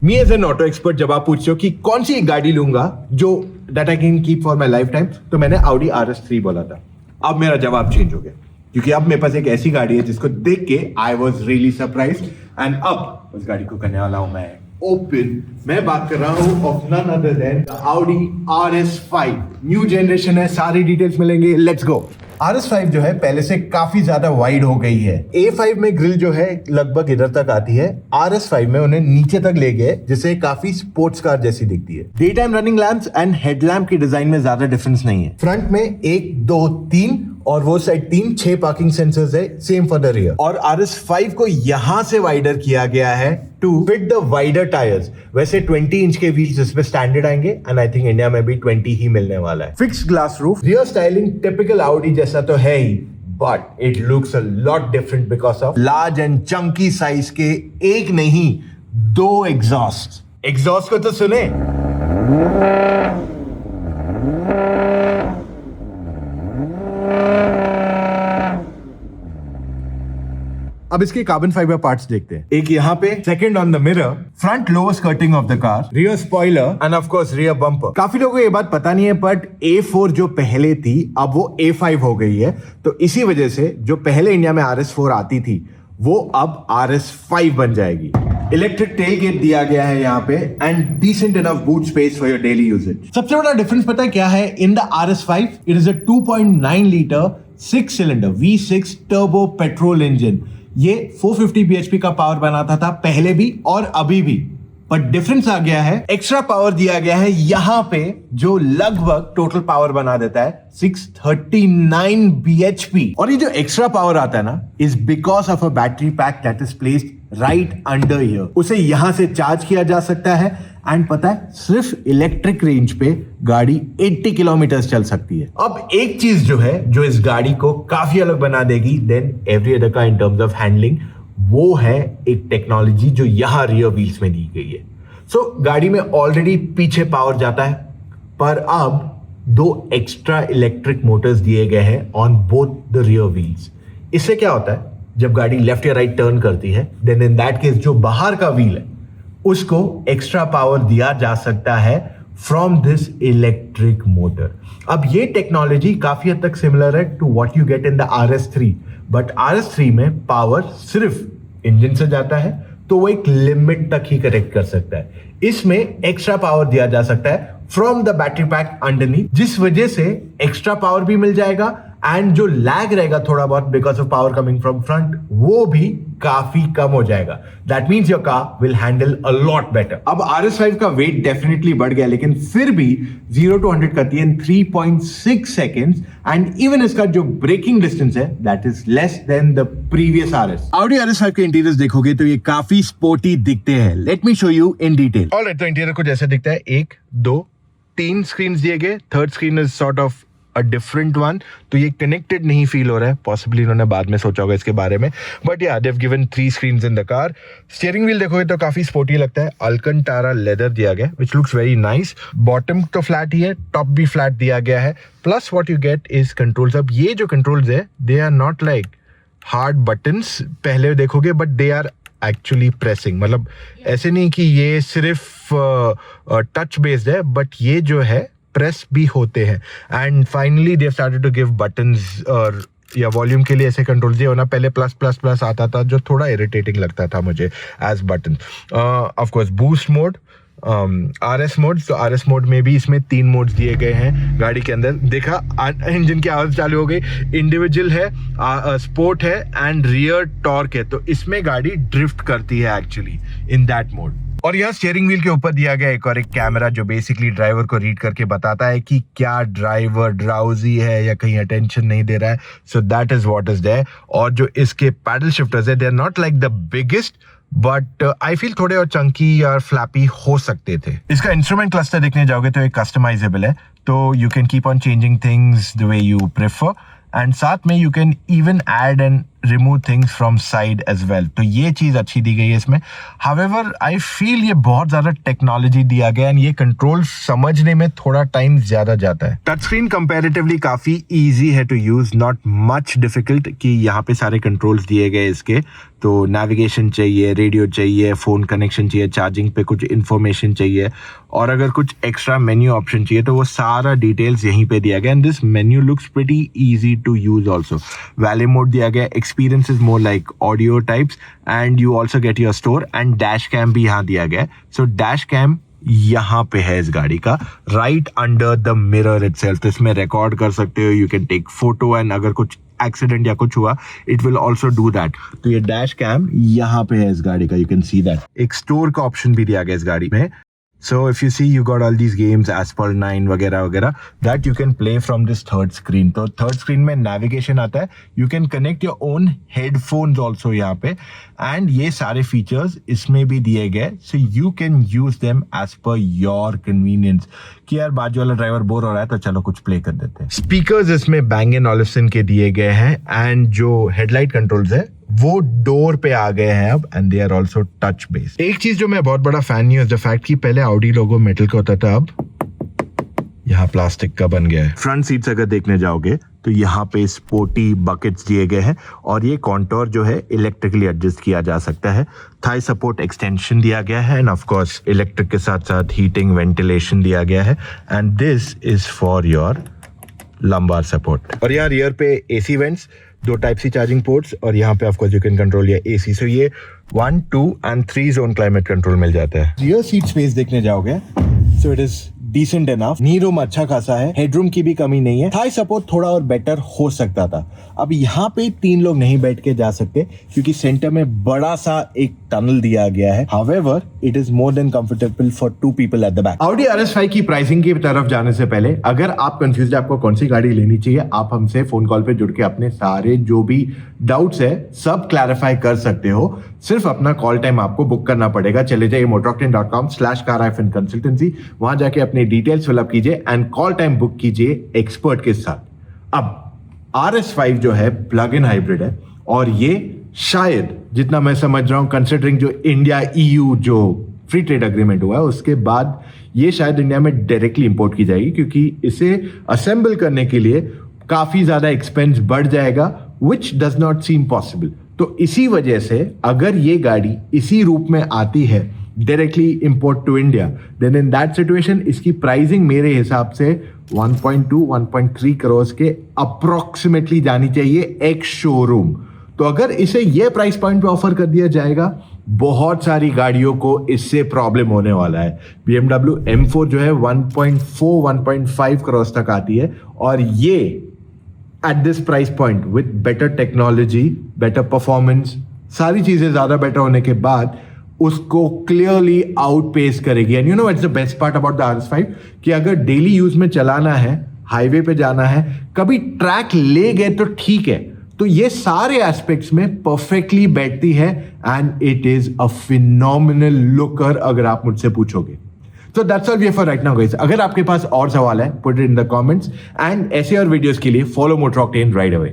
Me as an auto expert जब आप पूछते हो कि कौन सी एक गाड़ी लूंगा जो that I can keep for my life time, तो मैंने Audi RS3 बोला था। अब मेरा जवाब चेंज हो गया क्योंकि अब मेरे पास एक ऐसी गाड़ी है जिसको देख के I was really surprise and अब उस गाड़ी को करने वाला हूं मैं ओपन। मैं बात कर रहा हूं of none other than Audi RS5। New generation है, सारी डिटेल्स मिलेंगे, लेट्स गो। RS5 जो है पहले से काफी ज्यादा वाइड हो गई है। A5 में ग्रिल जो है लगभग इधर तक आती है, RS5 में उन्हें नीचे तक ले गए जिससे काफी स्पोर्ट्स कार जैसी दिखती है। Day time running lamps and headlamp की डिजाइन में ज्यादा डिफरेंस नहीं है। फ्रंट में 1, 2, 3 और वो साइड 6 पार्किंग सेंसर्स है, सेम फॉर द रियर। और RS5 को यहां से वाइडर किया गया है to fit the wider tyres. वैसे 20 इंच के व्हील्स इसमें स्टैंडर्ड आएंगे एंड आई थिंक इंडिया में भी 20 ही मिलने वाला है। Fixed glass roof, rear styling typical Audi जैसा तो है ही, but it looks a lot different because of large and chunky size के एक नहीं 2 एग्जॉस्ट। एग्जॉस्ट को तो सुने। अब इसके कार्बन फाइबर पार्ट्स देखते हैं। एक यहाँ पे, second on the mirror, front lower skirting of the car, rear spoiler end of course rear bumper. काफी लोगों को ये बात पता नहीं है बट A4 जो पहले थी अब वो A5 हो गई है, तो इसी वजह से जो पहले इंडिया में RS4 आती थी वो अब RS5 बन जाएगी। इलेक्ट्रिक टेल गेट दिया गया है यहाँ पे and decent enough boot space for your daily usage. सबसे बड़ा डिफरेंस पता है क्या है? In the RS5 it is a 2.9 litre 6 cylinder V6 turbo petrol engine. ये 450 bhp का पावर बनाता था पहले भी और अभी भी, पर डिफरेंस आ गया है, एक्स्ट्रा पावर दिया गया है यहां पे जो लगभग टोटल पावर बना देता है 639 bhp। और ये जो एक्स्ट्रा पावर आता है ना is because of a battery pack that is placed right under here. उसे यहां से चार्ज किया जा सकता है एंड पता है सिर्फ इलेक्ट्रिक रेंज पे गाड़ी 80 किलोमीटर चल सकती है। अब एक चीज जो है जो इस गाड़ी को काफी अलग बना देगी then every other car in terms of handling, वो है एक टेक्नोलॉजी जो यहां रियर व्हील्स में दी गई है। सो गाड़ी में ऑलरेडी पीछे पावर जाता है, पर अब 2 एक्स्ट्रा इलेक्ट्रिक मोटर्स दिए गए हैं on both the rear wheels. इससे क्या होता है, जब गाड़ी लेफ्ट या राइट टर्न करती है देन इन दैट केस जो बाहर का व्हील है उसको एक्स्ट्रा पावर दिया जा सकता है फ्रॉम दिस इलेक्ट्रिक मोटर। अब ये टेक्नोलॉजी काफी हद तक सिमिलर है to what you get in the RS3, but RS3 में पावर सिर्फ इंजन से जाता है तो वो एक लिमिट तक ही कनेक्ट कर सकता है। इसमें एक्स्ट्रा पावर दिया जा सकता है from the battery pack underneath, जिस वजह से एक्स्ट्रा पावर भी मिल जाएगा एंड जो लैग रहेगा थोड़ा बहुत because of power coming from front वो भी काफी कम हो जाएगा। That means your car will handle a lot better. अब RS5 का वेट डेफिनेटली बढ़ गया लेकिन फिर भी 0 to 100 करती है इन 3.6 सेकेंड्स एंड इवन इसका जो ब्रेकिंग डिस्टेंस है that is less than the previous RS। Audi RS5 के इंटीरियर्स देखोगे तो ये काफी स्पोर्टी दिखते हैं। Let me show you in detail. Alright, तो इंटीरियर को जैसे दिखता है, 1, 2, 3 स्क्रीन दिए गए, third screen is sort of a different one, तो ये कनेक्टेड नहीं फील हो रहा है। पॉसिबली इन्होंने बाद में सोचा होगा इसके बारे में, बट या they have given 3 screens in the car. Steering wheel देखोगे तो काफी स्पोर्टी लगता है, अल्कंटारा लेदर दिया गया which looks very nice. Bottom तो फ्लैट ही है, टॉप भी फ्लैट दिया गया है, plus what you get is controls. अब ये जो कंट्रोल्स है they are not like hard buttons पहले देखोगे, but they are actually pressing. मतलब ऐसे नहीं कि ये सिर्फ टच बेस्ड है, बट ये जो है प्रेस भी होते हैं। And finally they started to give buttons और या वॉल्यूम के लिए ऐसे कंट्रोल दिए होना। पहले प्लस प्लस प्लस आता था जो थोड़ा इरिटेटिंग लगता था मुझे as button. Of course boost mode, RS mode, तो RS मोड में भी इसमें 3 मोड्स दिए गए हैं गाड़ी के अंदर। देखा इंजन की आवाज चालू हो गई। इंडिविजुअल है, स्पोर्ट है एंड रियर टॉर्क है, तो इसमें गाड़ी ड्रिफ्ट करती है एक्चुअली इन दैट मोड। और यहाँ स्टीयरिंग व्हील के ऊपर दिया गया एक कैमरा जो बेसिकली ड्राइवर को रीड करके बताता है कि क्या ड्राइवर ड्राउजी है या कहीं अटेंशन नहीं दे रहा है। So that is what is there. और जो इसके पैडल शिफ्टर्स है they are not like the biggest, but I feel थोड़े और चंकी और फ्लैपी हो सकते थे। इसका इंस्ट्रूमेंट क्लस्टर देखने जाओगे तो ये कस्टमाइजेबल है, तो you can keep on changing things the way you prefer and साथ में you can even add N remove things from side as well. तो ये चीज अच्छी दी गई है इसमें. However, I feel ये बहुत ज्यादा टेक्नोलॉजी दिया गया है, ये कंट्रोल समझने में थोड़ा टाइम ज्यादा जाता है. टच स्क्रीन कंपैरेटिवली काफी इजी है to use, not much difficult. कि यहाँ पे सारे कंट्रोल्स दिए गए इसके, तो नेविगेशन चाहिए, रेडियो चाहिए, फोन कनेक्शन चाहिए, चार्जिंग पे कुछ इन्फॉर्मेशन चाहिए, और अगर कुछ एक्स्ट्रा मेन्यू ऑप्शन चाहिए तो वो सारा डिटेल्स यहीं पे दिया गया. And this menu looks pretty easy to use also. Valet mode दिया गया, experience is more like audio types, and you also get your store. And dash cam भी यहाँ दिया गया है. सो डैश कैम यहाँ पे है इस गाड़ी का, right under the mirror itself. तो इसमें रिकॉर्ड कर सकते हो, you can take photo, and अगर कुछ एक्सीडेंट या कुछ हुआ it will also do that. तो ये डैश कैम यहाँ पे है इस गाड़ी का, यू कैन सी दैट. एक स्टोर का ऑप्शन भी दिया गया इस गाड़ी में. So if you see, you got all these games, Asphalt 9 वगैरह वगैरह, that you can play from this third screen. तो third screen में navigation आता है, you can connect your own headphones also यहाँ पे, and ये सारे features इसमें भी दिए गए, so you can use them as per your convenience. कि यार बाजू वाला ड्राइवर बोर हो रहा है तो चलो कुछ प्ले कर देते हैं. स्पीकर्स इसमें Bang & Olufsen के दिए गए हैं, एंड जो हेडलाइट कंट्रोल्स है वो डोर पे आ गए हैं अब, and they are also touch based. एक चीज जो मैं बहुत बड़ा फैन नहीं हूं, द फैक्ट कि पहले ऑडी लोगो मेटल का होता था, अब यहाँ प्लास्टिक का बन गया है. फ्रंट सीट्स अगर देखने जाओगे तो यहाँ पे स्पोर्टी बकेट्स दिए गए हैं, और ये कॉन्टोर जो है इलेक्ट्रिकली एडजस्ट किया जा सकता है. थाई सपोर्ट एक्सटेंशन दिया गया है, एंड ऑफ कोर्स इलेक्ट्रिक के साथ साथ हीटिंग वेंटिलेशन दिया गया है, and this is for your lumbar support. और यहाँ रियर पे AC vents, 2 type C charging ports, और यहाँ पे of course you can control your AC. So ये 1, 2 and 3 जोन क्लाइमेट कंट्रोल मिल जाता है. रियर सीट स्पेस देखने जाओगे so it is decent enough. Knee room अच्छा खासा है, हेडरूम की भी कमी नहीं है. थाई सपोर्ट थोड़ा और बेटर हो सकता था. अब यहाँ पे 3 लोग नहीं बैठ के जा सकते क्योंकि सेंटर में बड़ा सा एक टनल दिया गया है. However, it is more than comfortable for 2 people at the back. Audi RS5 की प्राइसिंग की तरफ जाने से पहले, अगर आप कंफ्यूज है आपको कौन सी गाड़ी लेनी चाहिए, आप हमसे फोन कॉल पे जुड़ के अपने सारे जो भी डाउट्स है सब क्लैरिफाई कर सकते हो. सिर्फ अपना कॉल टाइम आपको बुक करना पड़ेगा. चले जाइए motoroctane.com/car-consultancy, वहां जाके अपनी डिटेल्स फिलअप कीजिए एंड कॉल टाइम बुक कीजिए एक्सपर्ट के साथ. अब RS5 जो है प्लग इन हाइब्रिड है, और ये शायद जितना मैं समझ रहा हूं, कंसिडरिंग जो इंडिया EU जो फ्री ट्रेड अग्रीमेंट हुआ है उसके बाद ये शायद इंडिया में डायरेक्टली इंपोर्ट की जाएगी, क्योंकि इसे असेंबल करने के लिए काफी ज्यादा एक्सपेंस बढ़ जाएगा, which does not seem possible. तो इसी वजह से अगर ये गाड़ी इसी रूप में आती है directly import to India, then in that situation इसकी प्राइसिंग मेरे हिसाब से 1.2-1.3 करोड़ के अप्रोक्सीमेटली जानी चाहिए एक्स शोरूम. तो अगर इसे ये प्राइस पॉइंट पे ऑफर कर दिया जाएगा, बहुत सारी गाड़ियों को इससे प्रॉब्लम होने वाला है. BMW M4 जो है 1.4-1.5 करोड़ तक आती है, और ये at this price point with better technology, better performance, सारी चीजें ज्यादा बेटर होने के बाद उसको क्लियरली आउटपेस करेगी. And you know what's the best part about the RS5, कि अगर डेली यूज में चलाना है, हाईवे पे जाना है, कभी ट्रैक ले गए तो ठीक है, तो ये सारे एस्पेक्ट्स में परफेक्टली बैठती है, and it is a phenomenal looker अगर आप मुझसे पूछोगे. So that's all we have for right now, guys. अगर आपके पास और सवाल है, put it in the comments, and ऐसे और वीडियोस के लिए follow Motor Octane right away.